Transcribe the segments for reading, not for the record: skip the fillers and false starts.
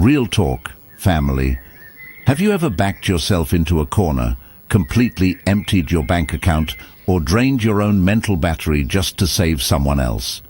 Real talk, family. Have you ever backed yourself into a corner, completely emptied your bank account, or drained your own mental battery just to save someone else?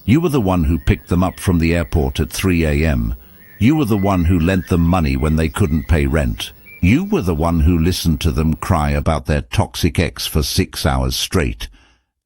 You were the one who picked them up from the airport at 3 a.m. You were the one who lent them money when they couldn't pay rent. You were the one who listened to them cry about their toxic ex for 6 hours straight.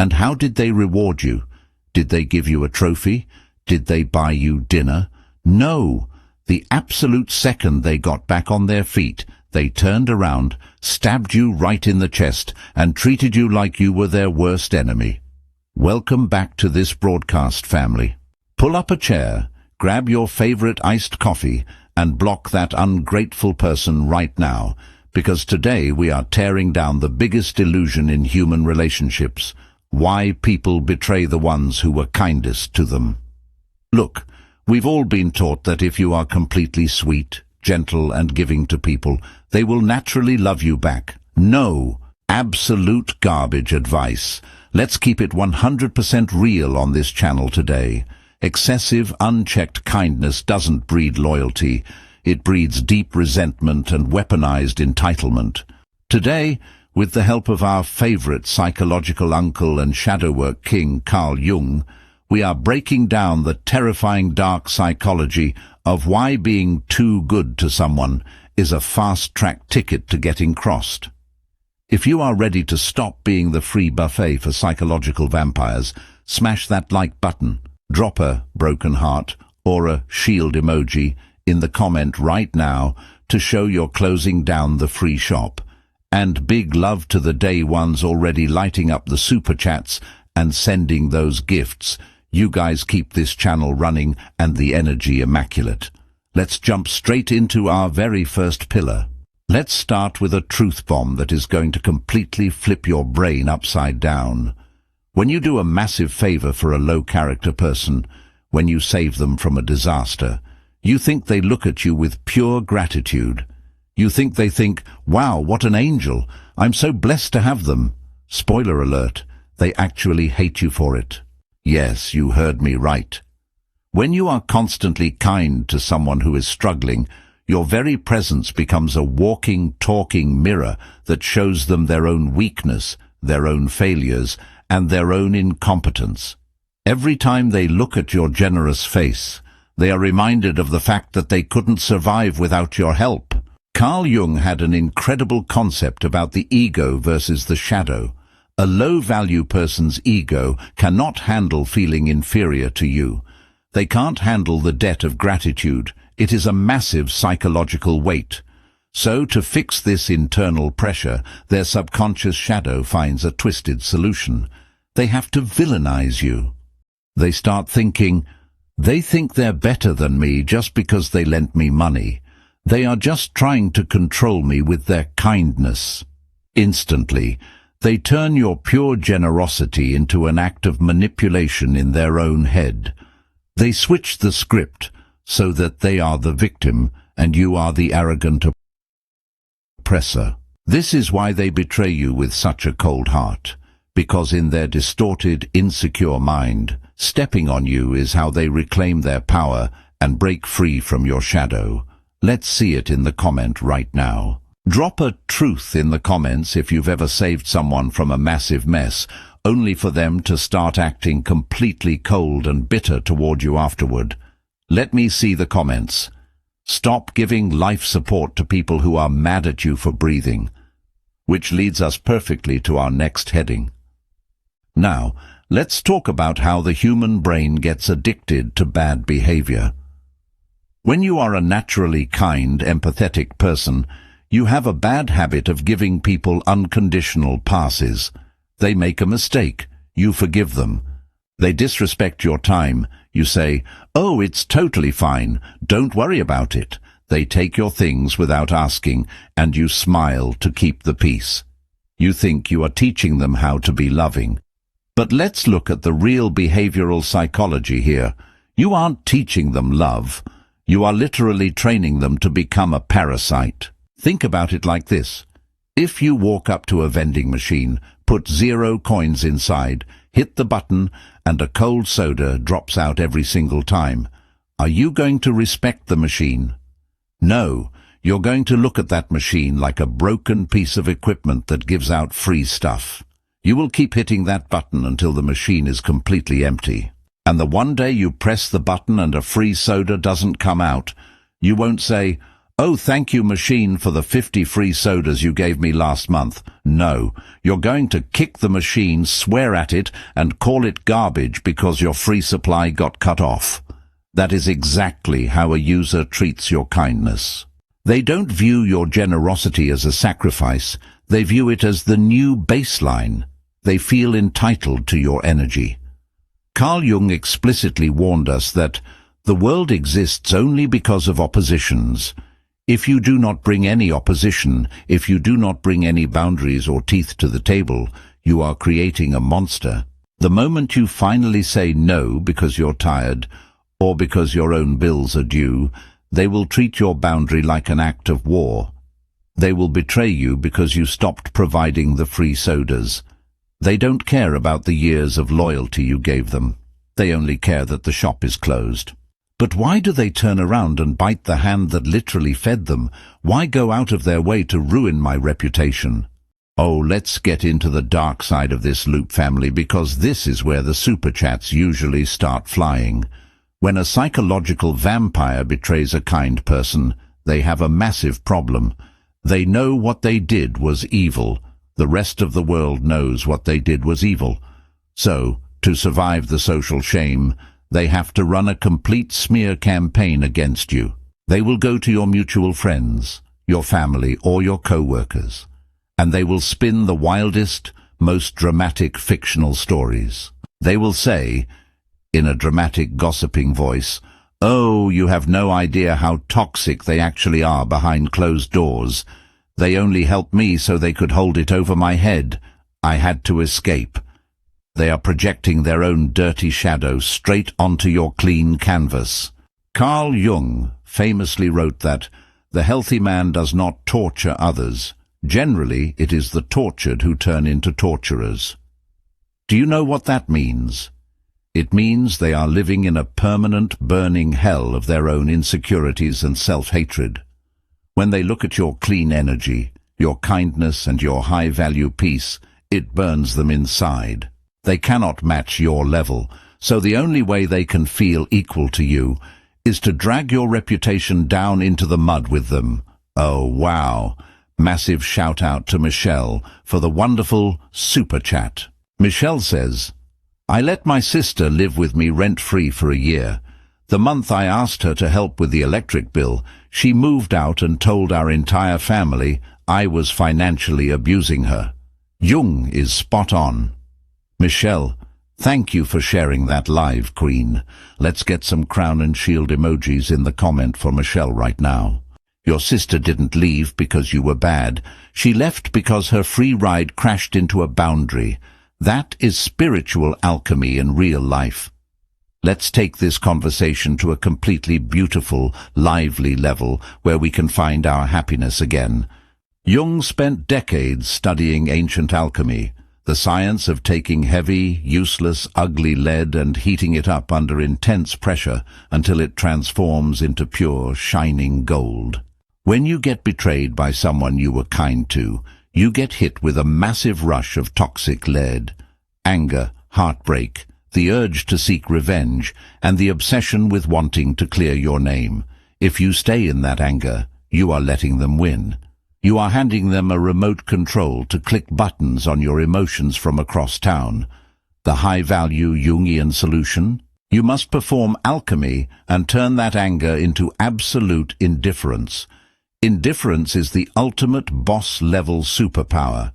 And how did they reward you? Did they give you a trophy? Did they buy you dinner? No. The absolute second they got back on their feet, they turned around, stabbed you right in the chest, and treated you like you were their worst enemy. Welcome back to this broadcast, family. Pull up a chair, grab your favorite iced coffee, and block that ungrateful person right now, because today we are tearing down the biggest illusion in human relationships: why people betray the ones who were kindest to them. Look, we've all been taught that if you are completely sweet, gentle, and giving to people, they will naturally love you back. No, absolute garbage advice. Let's keep it 100% real on this channel today. Excessive, unchecked kindness doesn't breed loyalty. It breeds deep resentment and weaponized entitlement. Today, with the help of our favorite psychological uncle and shadow work king, Carl Jung, we are breaking down the terrifying dark psychology of why being too good to someone is a fast-track ticket to getting crossed. If you are ready to stop being the free buffet for psychological vampires, smash that like button, drop a broken heart or a shield emoji in the comment right now to show you're closing down the free shop. And big love to the day ones already lighting up the super chats and sending those gifts. You guys keep this channel running and the energy immaculate. Let's jump straight into our very first pillar. Let's start with a truth bomb that is going to completely flip your brain upside down. When you do a massive favor for a low-character person, when you save them from a disaster, you think they look at you with pure gratitude. You think they think, wow, what an angel, I'm so blessed to have them. Spoiler alert, they actually hate you for it. Yes, you heard me right. When you are constantly kind to someone who is struggling, your very presence becomes a walking, talking mirror that shows them their own weakness, their own failures, and their own incompetence. Every time they look at your generous face, they are reminded of the fact that they couldn't survive without your help. Carl Jung had an incredible concept about the ego versus the shadow. A low-value person's ego cannot handle feeling inferior to you. They can't handle the debt of gratitude. It is a massive psychological weight. So, to fix this internal pressure, their subconscious shadow finds a twisted solution. They have to villainize you. They start thinking, they think they're better than me just because they lent me money. They are just trying to control me with their kindness. Instantly, they turn your pure generosity into an act of manipulation in their own head. They switch the script so that they are the victim and you are the arrogant oppressor. This is why they betray you with such a cold heart, because in their distorted, insecure mind, stepping on you is how they reclaim their power and break free from your shadow. Let's see it in the comment right now. Drop a truth in the comments if you've ever saved someone from a massive mess, only for them to start acting completely cold and bitter toward you afterward. Let me see the comments. Stop giving life support to people who are mad at you for breathing. Which leads us perfectly to our next heading. Now, let's talk about how the human brain gets addicted to bad behavior. When you are a naturally kind, empathetic person, you have a bad habit of giving people unconditional passes. They make a mistake, you forgive them. They disrespect your time, you say, "Oh, it's totally fine, don't worry about it." They take your things without asking, and you smile to keep the peace. You think you are teaching them how to be loving. But let's look at the real behavioral psychology here. You aren't teaching them love. You are literally training them to become a parasite. Think about it like this. If you walk up to a vending machine, put 0 coins inside, hit the button, and a cold soda drops out every single time, are you going to respect the machine? No, you're going to look at that machine like a broken piece of equipment that gives out free stuff. You will keep hitting that button until the machine is completely empty. And the one day you press the button and a free soda doesn't come out, you won't say, "Oh, thank you, machine, for the 50 free sodas you gave me last month." No, you're going to kick the machine, swear at it, and call it garbage because your free supply got cut off. That is exactly how a user treats your kindness. They don't view your generosity as a sacrifice. They view it as the new baseline. They feel entitled to your energy. Carl Jung explicitly warned us that the world exists only because of oppositions. If you do not bring any opposition, if you do not bring any boundaries or teeth to the table, you are creating a monster. The moment you finally say no because you're tired, or because your own bills are due, they will treat your boundary like an act of war. They will betray you because you stopped providing the free sodas. They don't care about the years of loyalty you gave them. They only care that the shop is closed. But why do they turn around and bite the hand that literally fed them? Why go out of their way to ruin my reputation? Oh, let's get into the dark side of this loop, family, because this is where the super chats usually start flying. When a psychological vampire betrays a kind person, they have a massive problem. They know what they did was evil. The rest of the world knows what they did was evil. So, to survive the social shame, they have to run a complete smear campaign against you. They will go to your mutual friends, your family, or your co-workers, and they will spin the wildest, most dramatic fictional stories. They will say, in a dramatic gossiping voice, "Oh, you have no idea how toxic they actually are behind closed doors. They only helped me so they could hold it over my head. I had to escape." They are projecting their own dirty shadow straight onto your clean canvas. Carl Jung famously wrote that the healthy man does not torture others. Generally, it is the tortured who turn into torturers. Do you know what that means? It means they are living in a permanent, burning hell of their own insecurities and self-hatred. When they look at your clean energy, your kindness and your high-value peace, it burns them inside. They cannot match your level, so the only way they can feel equal to you is to drag your reputation down into the mud with them. Oh, wow. Massive shout-out to Michelle for the wonderful super chat. Michelle says, "I let my sister live with me rent-free for a year. The month I asked her to help with the electric bill, she moved out and told our entire family I was financially abusing her." Jung is spot on. Michelle, thank you for sharing that live, Queen. Let's get some crown and shield emojis in the comment for Michelle right now. Your sister didn't leave because you were bad. She left because her free ride crashed into a boundary. That is spiritual alchemy in real life. Let's take this conversation to a completely beautiful, lively level where we can find our happiness again. Jung spent decades studying ancient alchemy, the science of taking heavy, useless, ugly lead and heating it up under intense pressure until it transforms into pure, shining gold. When you get betrayed by someone you were kind to, you get hit with a massive rush of toxic lead, anger, heartbreak, the urge to seek revenge, and the obsession with wanting to clear your name. If you stay in that anger, you are letting them win. You are handing them a remote control to click buttons on your emotions from across town. The high-value Jungian solution? You must perform alchemy and turn that anger into absolute indifference. Indifference is the ultimate boss-level superpower.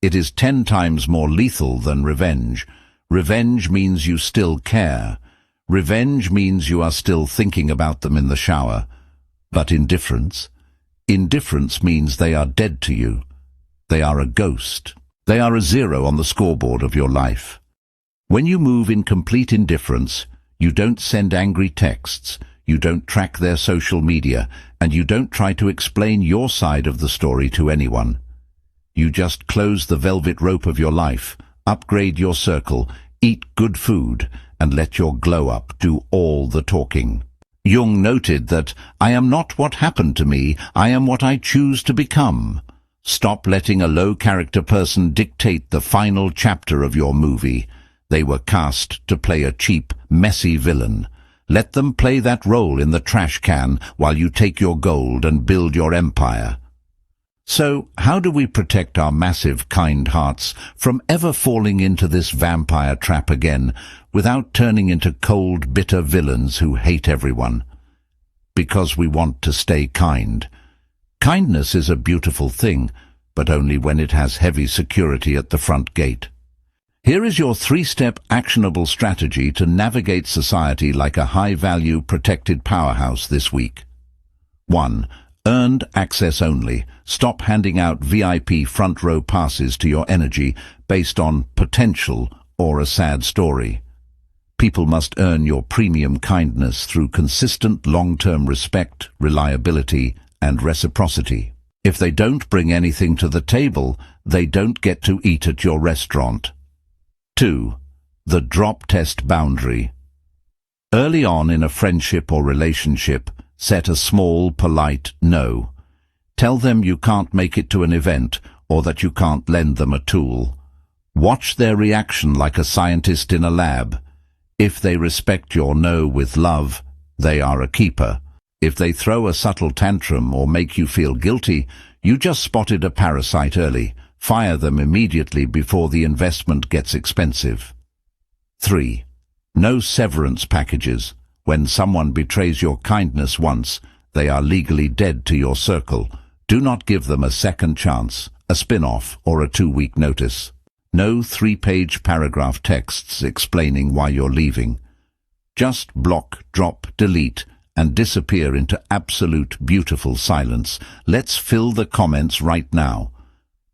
It is 10 times more lethal than revenge. Revenge means you still care. Revenge means you are still thinking about them in the shower. But indifference means they are dead to you. They are a ghost. They are a zero on the scoreboard of your life. When you move in complete indifference, you don't send angry texts, you don't track their social media, and you don't try to explain your side of the story to anyone. You just close the velvet rope of your life, upgrade your circle, eat good food, and let your glow-up do all the talking. Jung noted that, "I am not what happened to me, I am what I choose to become." Stop letting a low-character person dictate the final chapter of your movie. They were cast to play a cheap, messy villain. Let them play that role in the trash can while you take your gold and build your empire. So, how do we protect our massive, kind hearts from ever falling into this vampire trap again without turning into cold, bitter villains who hate everyone? Because we want to stay kind. Kindness is a beautiful thing, but only when it has heavy security at the front gate. Here is your 3-step actionable strategy to navigate society like a high-value, protected powerhouse this week. 1. Earned access only. Stop handing out VIP front-row passes to your energy based on potential or a sad story. People must earn your premium kindness through consistent long-term respect, reliability, and reciprocity. If they don't bring anything to the table, they don't get to eat at your restaurant. 2. The drop test boundary. Early on in a friendship or relationship, set a small, polite no. Tell them you can't make it to an event or that you can't lend them a tool. Watch their reaction like a scientist in a lab. If they respect your no with love, they are a keeper. If they throw a subtle tantrum or make you feel guilty, you just spotted a parasite early. Fire them immediately before the investment gets expensive. 3. No severance packages. When someone betrays your kindness once, they are legally dead to your circle. Do not give them a second chance, a spin-off, or a 2-week notice. No 3-page paragraph texts explaining why you're leaving. Just block, drop, delete, and disappear into absolute beautiful silence. Let's fill the comments right now.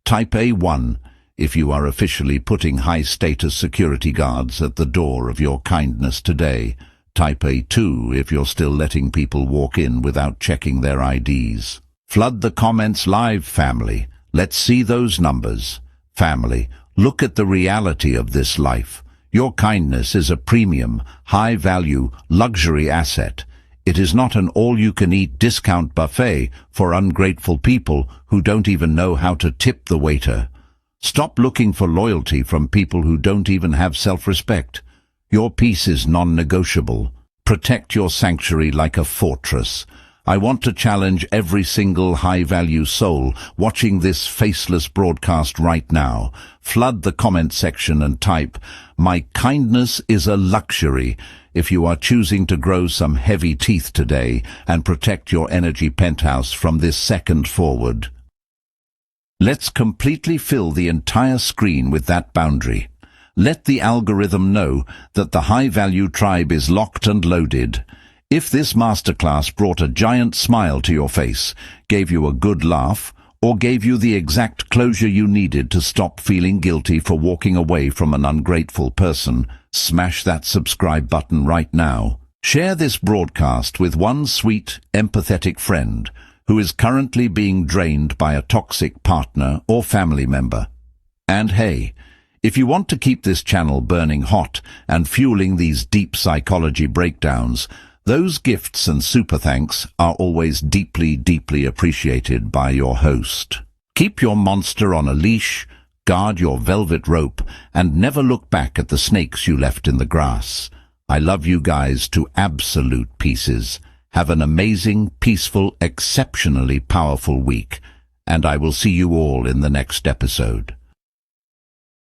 Type A1 if you are officially putting high-status security guards at the door of your kindness today. Type A2 if you're still letting people walk in without checking their IDs. Flood the comments live, family. Let's see those numbers. Family, look at the reality of this life. Your kindness is a premium, high-value, luxury asset. It is not an all-you-can-eat discount buffet for ungrateful people who don't even know how to tip the waiter. Stop looking for loyalty from people who don't even have self-respect. Your peace is non-negotiable. Protect your sanctuary like a fortress. I want to challenge every single high-value soul watching this faceless broadcast right now. Flood the comment section and type, "My kindness is a luxury," if you are choosing to grow some heavy teeth today and protect your energy penthouse from this second forward. Let's completely fill the entire screen with that boundary. Let the algorithm know that the high-value tribe is locked and loaded. If this masterclass brought a giant smile to your face, gave you a good laugh, or gave you the exact closure you needed to stop feeling guilty for walking away from an ungrateful person, smash that subscribe button right now. Share this broadcast with one sweet, empathetic friend who is currently being drained by a toxic partner or family member. And hey, if you want to keep this channel burning hot and fueling these deep psychology breakdowns, those gifts and super thanks are always deeply, deeply appreciated by your host. Keep your monster on a leash, guard your velvet rope, and never look back at the snakes you left in the grass. I love you guys to absolute pieces. Have an amazing, peaceful, exceptionally powerful week, and I will see you all in the next episode.